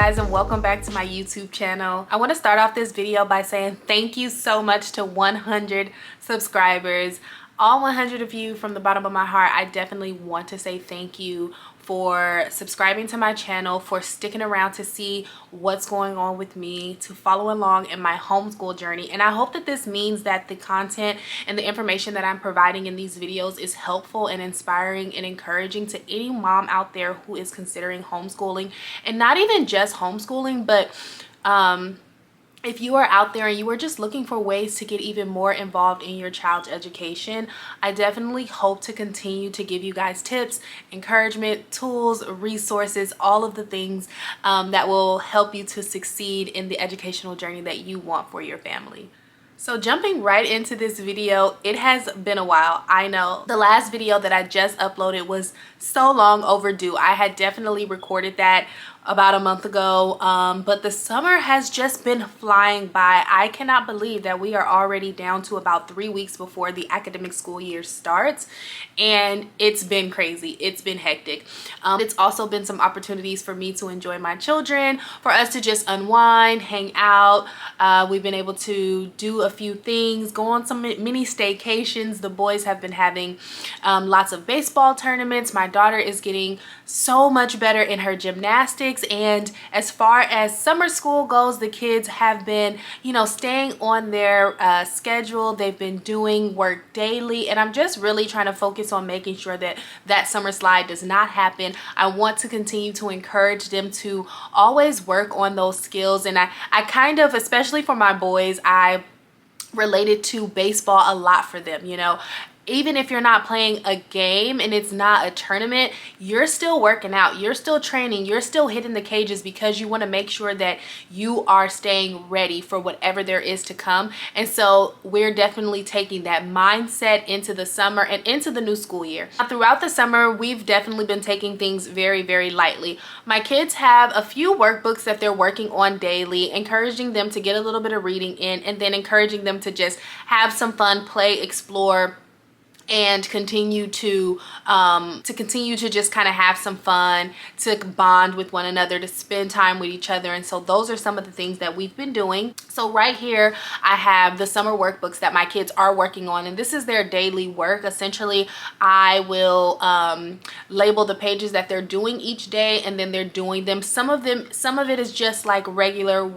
guys, and welcome back to my YouTube channel. I want to start off this video by saying thank you so much to 100 subscribers. All 100 of you, from the bottom of my heart, I definitely want to say thank you for subscribing to my channel, for sticking around to see what's going on with me, to follow along in my homeschool journey. And I hope that this means that the content and the information that I'm providing in these videos is helpful and inspiring and encouraging to any mom out there who is considering homeschooling, and not even just homeschooling, but if you are out there and you are just looking for ways to get even more involved in your child's education, I definitely hope to continue to give you guys tips, encouragement, tools, resources, all of the things that will help you to succeed in the educational journey that you want for your family. So jumping right into this video, it has been a while. I know the last video that I just uploaded was so long overdue. I had definitely recorded that about a month ago, but the summer has just been flying by. I cannot believe that we are already down to about 3 weeks before the academic school year starts, and it's been crazy. It's been hectic. It's also been some opportunities for me to enjoy my children, for us to just unwind, hang out. We've been able to do a few things, go on some mini staycations. The boys have been having lots of baseball tournaments. My daughter is getting so much better in her gymnastics, and as far as summer school goes, the kids have been, you know, staying on their schedule. They've been doing work daily, and I'm just really trying to focus on making sure that that summer slide does not happen. I want to continue to encourage them to always work on those skills, and I kind of, especially for my boys, I related to baseball a lot for them. You know, even if you're not playing a game and it's not a tournament, you're still working out, you're still training, you're still hitting the cages, because you want to make sure that you are staying ready for whatever there is to come. And so we're definitely taking that mindset into the summer and into the new school year. Throughout the summer, we've definitely been taking things very, very lightly. My kids have a few workbooks that they're working on daily, encouraging them to get a little bit of reading in, and then encouraging them to just have some fun, play, explore, and continue to just kind of have some fun, to bond with one another, to spend time with each other. And so those are some of the things that we've been doing. So right here I have the summer workbooks that my kids are working on, and this is their daily work. Essentially, I will label the pages that they're doing each day, and then they're doing them. Some of it is just like regular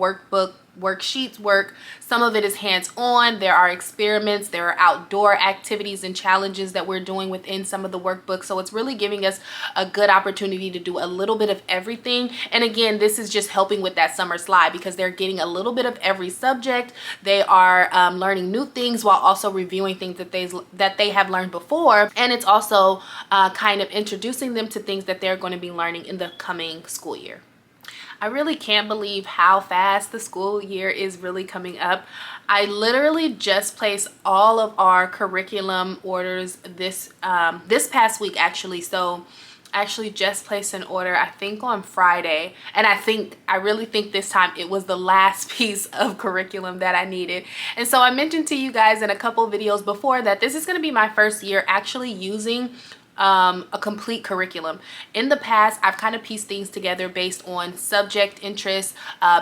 worksheets work. Some of it is hands-on. There are experiments, there are outdoor activities and challenges that we're doing within some of the workbooks. So it's really giving us a good opportunity to do a little bit of everything. And again, this is just helping with that summer slide, because they're getting a little bit of every subject. They are learning new things while also reviewing things that they have learned before. And it's also kind of introducing them to things that they're going to be learning in the coming school year. I really can't believe how fast the school year is really coming up. I literally just placed all of our curriculum orders this past week, actually. So I actually just placed an order, I think on Friday, and I really think this time it was the last piece of curriculum that I needed. And so I mentioned to you guys in a couple videos before that this is going to be my first year actually using a complete curriculum. In the past, I've kind of pieced things together based on subject interest,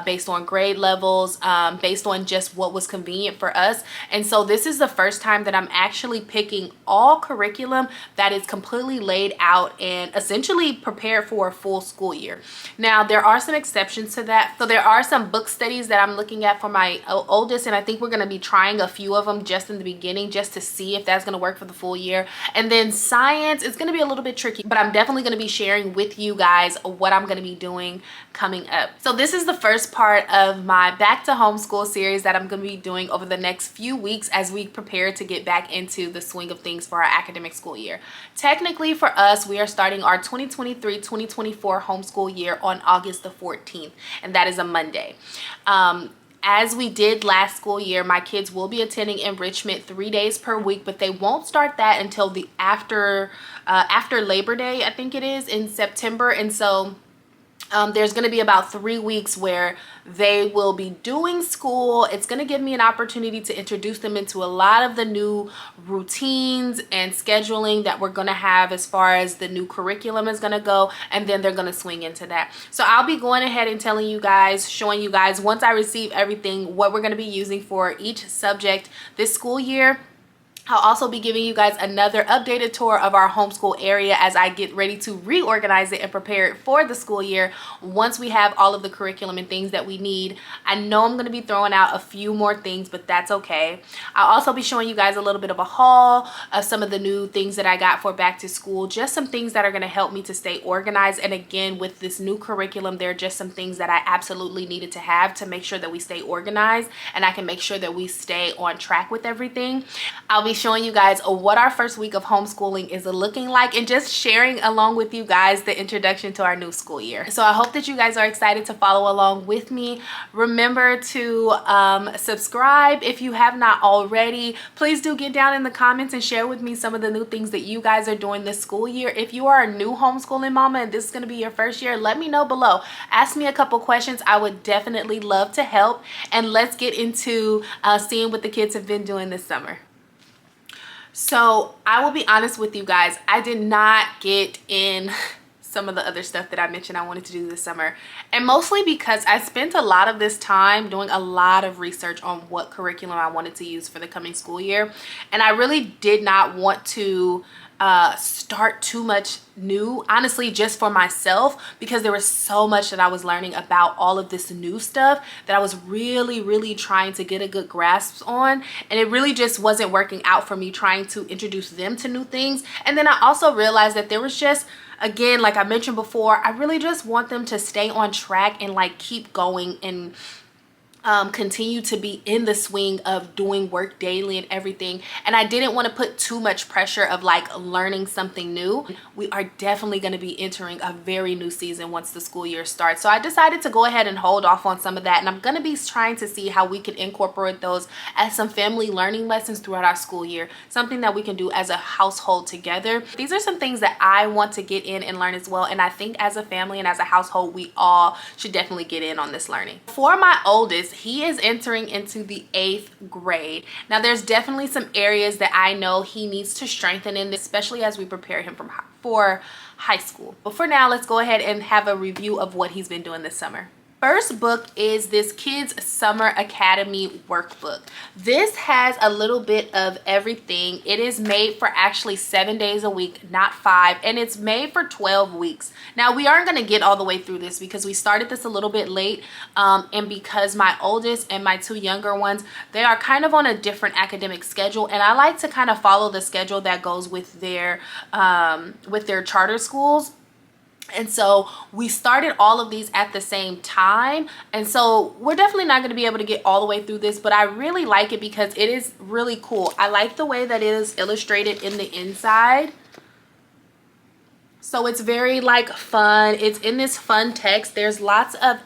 based on grade levels, based on just what was convenient for us. And so this is the first time that I'm actually picking all curriculum that is completely laid out and essentially prepared for a full school year. Now, there are some exceptions to that. So there are some book studies that I'm looking at for my oldest, and I think we're going to be trying a few of them just in the beginning, just to see if that's going to work for the full year. And then science, it's going to be a little bit tricky, but I'm definitely going to be sharing with you guys what I'm going to be doing coming up. So this is the first part of my Back to Homeschool series that I'm going to be doing over the next few weeks as we prepare to get back into the swing of things for our academic school year. Technically for us, we are starting our 2023-2024 homeschool year on August the 14th, and that is a Monday. As we did last school year, my kids will be attending enrichment 3 days per week, but they won't start that until the after Labor Day, I think it is, in September. And so There's going to be about 3 weeks where they will be doing school. It's going to give me an opportunity to introduce them into a lot of the new routines and scheduling that we're going to have as far as the new curriculum is going to go, and then they're going to swing into that. So I'll be going ahead and telling you guys, showing you guys once I receive everything, what we're going to be using for each subject this school year. I'll also be giving you guys another updated tour of our homeschool area as I get ready to reorganize it and prepare it for the school year once we have all of the curriculum and things that we need. I know I'm going to be throwing out a few more things, but that's okay. I'll also be showing you guys a little bit of a haul of some of the new things that I got for back to school, just some things that are going to help me to stay organized. And again, with this new curriculum, there are just some things that I absolutely needed to have to make sure that we stay organized and I can make sure that we stay on track with everything. I'll be showing you guys what our first week of homeschooling is looking like and just sharing along with you guys the introduction to our new school year. So I hope that you guys are excited to follow along with me. Remember to subscribe if you have not already. Please do get down in the comments and share with me some of the new things that you guys are doing this school year. If you are a new homeschooling mama and this is going to be your first year, let me know below. Ask me a couple questions. I would definitely love to help, and let's get into seeing what the kids have been doing this summer. So I will be honest with you guys, I did not get in some of the other stuff that I mentioned I wanted to do this summer, and mostly because I spent a lot of this time doing a lot of research on what curriculum I wanted to use for the coming school year, and I really did not want to start too much new, honestly, just for myself, because there was so much that I was learning about all of this new stuff that I was really trying to get a good grasp on, and it really just wasn't working out for me trying to introduce them to new things. And then I also realized that there was just, again, like I mentioned before, I really just want them to stay on track and like keep going and continue to be in the swing of doing work daily and everything. And I didn't want to put too much pressure of like learning something new. We are definitely going to be entering a very new season once the school year starts. So I decided to go ahead and hold off on some of that, and I'm going to be trying to see how we can incorporate those as some family learning lessons throughout our school year, something that we can do as a household together. These are some things that I want to get in and learn as well, and I think as a family and as a household we all should definitely get in on this learning. For my oldest, he is entering into the 8th grade. Now there's definitely some areas that I know he needs to strengthen in, especially as we prepare him for high school. But for now, let's go ahead and have a review of what he's been doing this summer. First book is this Kids Summer Academy workbook. This has a little bit of everything. It is made for actually 7 days a week, not 5, and it's made for 12 weeks. Now we aren't going to get all the way through this because we started this a little bit late, and because my oldest and my 2 younger ones, they are kind of on a different academic schedule, and I like to kind of follow the schedule that goes with their charter schools. And so we started all of these at the same time, and so we're definitely not going to be able to get all the way through this, but I really like it because it is really cool. I like the way that it is illustrated in the inside. So it's very like fun. It's in this fun text. There's lots of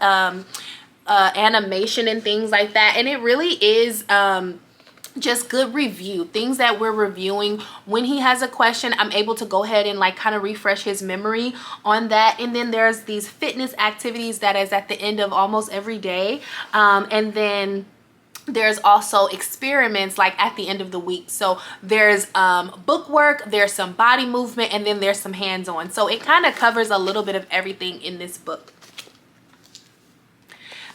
animation and things like that, and it really is just good review, things that we're reviewing. When he has a question, I'm able to go ahead and like kind of refresh his memory on that. And then there's these fitness activities that is at the end of almost every day, and then there's also experiments like at the end of the week. So there's book work, there's some body movement, and then there's some hands-on. So it kind of covers a little bit of everything in this book.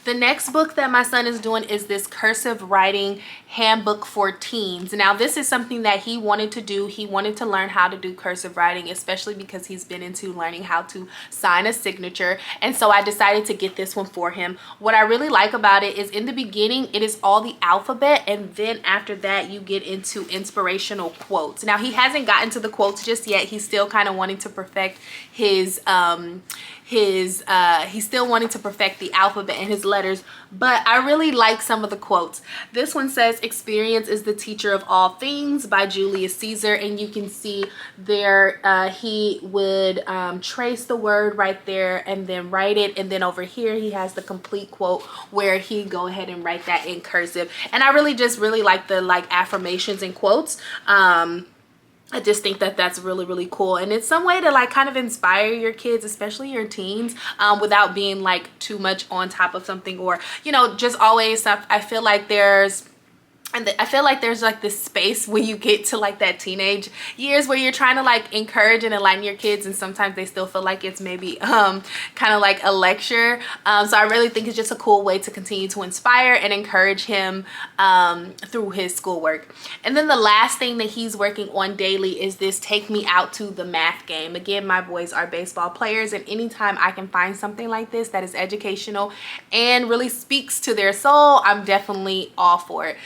The next book that my son is doing is this cursive writing handbook for teens. Now this is something that he wanted to do. He wanted to learn how to do cursive writing, especially because he's been into learning how to sign a signature. And so I decided to get this one for him. What I really like about it is in the beginning, it is all the alphabet, and then after that you get into inspirational quotes. Now he hasn't gotten to the quotes just yet. He's still kind of wanting to perfect his he's still wanting to perfect the alphabet and his letters, but I really like some of the quotes. This one says, "Experience is the teacher of all things," by Julius Caesar, and you can see there he would trace the word right there and then write it, and then over here he has the complete quote where he go ahead and write that in cursive. And I really like the affirmations and quotes. I just think that that's really, really cool. And it's some way to like kind of inspire your kids, especially your teens, without being like too much on top of something, or, you know, just always stuff. I feel like I feel like there's like this space when you get to like that teenage years where you're trying to like encourage and enlighten your kids, and sometimes they still feel like it's maybe kind of like a lecture. So I really think it's just a cool way to continue to inspire and encourage him through his schoolwork. And then the last thing that he's working on daily is this take me out to the math game. Again, my boys are baseball players, and anytime I can find something like this that is educational and really speaks to their soul, I'm definitely all for it.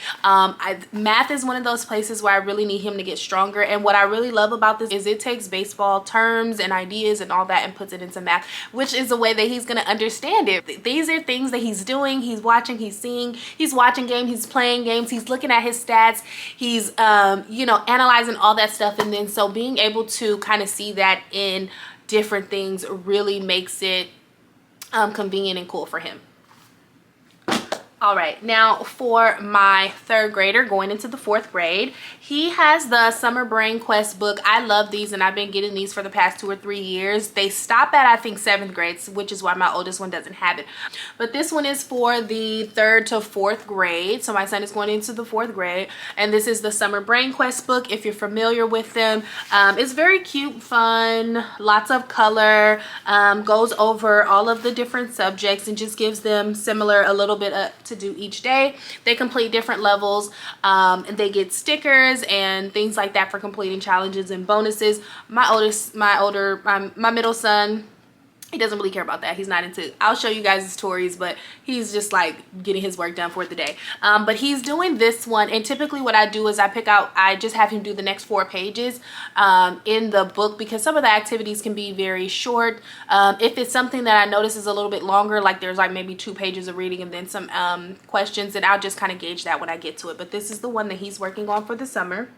Math is one of those places where I really need him to get stronger, and what I really love about this is it takes baseball terms and ideas and all that and puts it into math, which is a way that he's going to understand it. These are things that he's doing, he's watching, he's seeing, he's watching games, he's playing games, he's looking at his stats, he's you know, analyzing all that stuff. And then so being able to kind of see that in different things really makes it convenient and cool for him. All right, now for my third grader going into the fourth grade, he has the Summer Brain Quest book. I love these, and I've been getting these for the past 2 or 3 years. They stop at, I think, 7th grade, which is why my oldest one doesn't have it. But this one is for the 3rd to 4th grade. So my son is going into the 4th grade, and this is the Summer Brain Quest book. If you're familiar with them, it's very cute, fun, lots of color, goes over all of the different subjects and just gives them a little bit to do each day. They complete different levels, and they get stickers and things like that for completing challenges and bonuses. My middle son, he doesn't really care about that. He's not into, I'll show you guys his stories, but he's just like getting his work done for the day. But he's doing this one, and typically what I do is I just have him do the next 4 pages in the book, because some of the activities can be very short. If it's something that I notice is a little bit longer, like there's like maybe 2 pages of reading and then some questions, then I'll just kind of gauge that when I get to it. But this is the one that he's working on for the summer.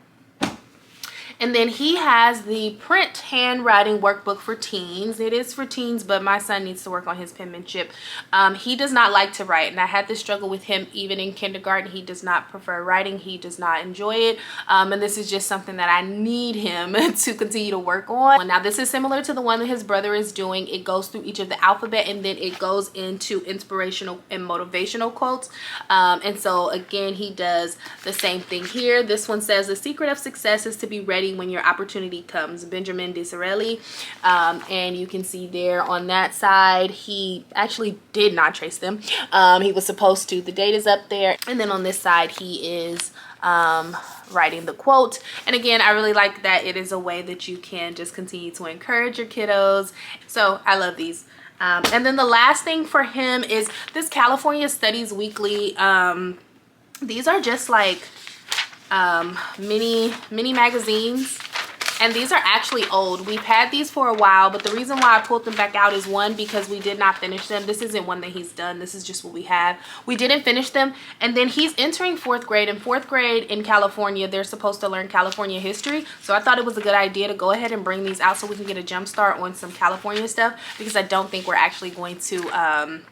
And then he has the print handwriting workbook for teens. It is for teens, but my son needs to work on his penmanship. He does not like to write, and I had this struggle with him even in kindergarten. He does not prefer writing. He does not enjoy it. And this is just something that I need him to continue to work on. Now, this is similar to the one that his brother is doing. It goes through each of the alphabet, and then it goes into inspirational and motivational quotes. And so, again, he does the same thing here. This one says, the secret of success is to be ready when your opportunity comes. Benjamin Disraeli. And you can see there on that side, he actually did not trace them. He was supposed to. The date is up there. And then on this side, he is writing the quote. And again, I really like that it is a way that you can just continue to encourage your kiddos. So I love these. And then the last thing for him is this California Studies Weekly. These are just like mini magazines, and these are actually old. We've had these for a while, but the reason why I pulled them back out is, one, because we did not finish them. This isn't one that he's done. This is just what we have. We didn't finish them. And then he's entering 4th grade, and 4th grade in California, they're supposed to learn California history. So I thought it was a good idea to go ahead and bring these out so we can get a jump start on some California stuff, because I don't think we're actually going to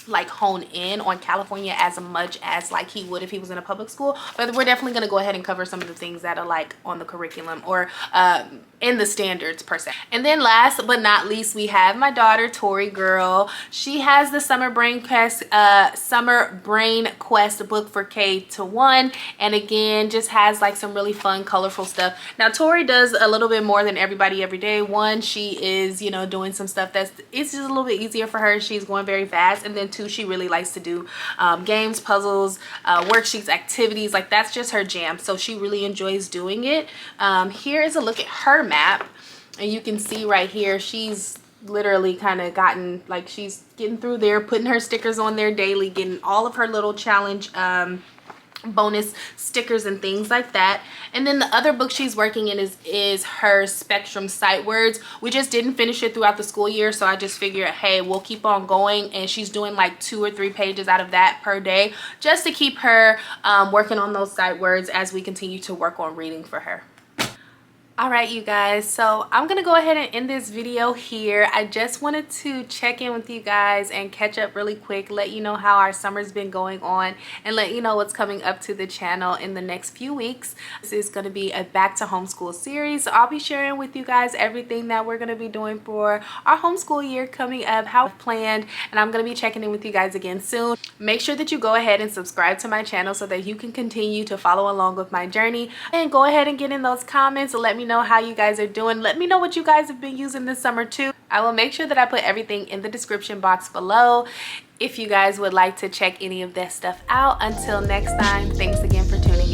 like hone in on California as much as like he would if he was in a public school. But we're definitely going to go ahead and cover some of the things that are like on the curriculum or in the standards per se. And then last but not least, we have my daughter Tori girl. She has the Summer Brain Quest book for K-1, and again just has like some really fun colorful stuff. Now Tori does a little bit more than everybody every day. One, she is, you know, doing some stuff it's just a little bit easier for her. She's going very fast. And then 2, she really likes to do games, puzzles, worksheets, activities. Like that's just her jam, so she really enjoys doing it. Here is a look at her map, and you can see right here she's literally kind of gotten, like, she's getting through there, putting her stickers on there daily, getting all of her little challenge bonus stickers and things like that. And then the other book she's working in is her Spectrum Sight Words. We just didn't finish it throughout the school year, so I just figured, hey, we'll keep on going. And she's doing like 2 or 3 pages out of that per day, just to keep her working on those sight words as we continue to work on reading for her. All right, you guys, so I'm gonna go ahead and end this video here. I just wanted to check in with you guys and catch up really quick, let you know how our summer's been going on, and let you know what's coming up to the channel in the next few weeks. This is going to be a back to homeschool series, so I'll be sharing with you guys everything that we're going to be doing for our homeschool year coming up, how I've planned, and I'm going to be checking in with you guys again soon. Make sure that you go ahead and subscribe to my channel so that you can continue to follow along with my journey, and go ahead and get in those comments and let me know how you guys are doing. Let me know what you guys have been using this summer too. I will make sure that I put everything in the description box below if you guys would like to check any of that stuff out. Until next time, thanks again for tuning in.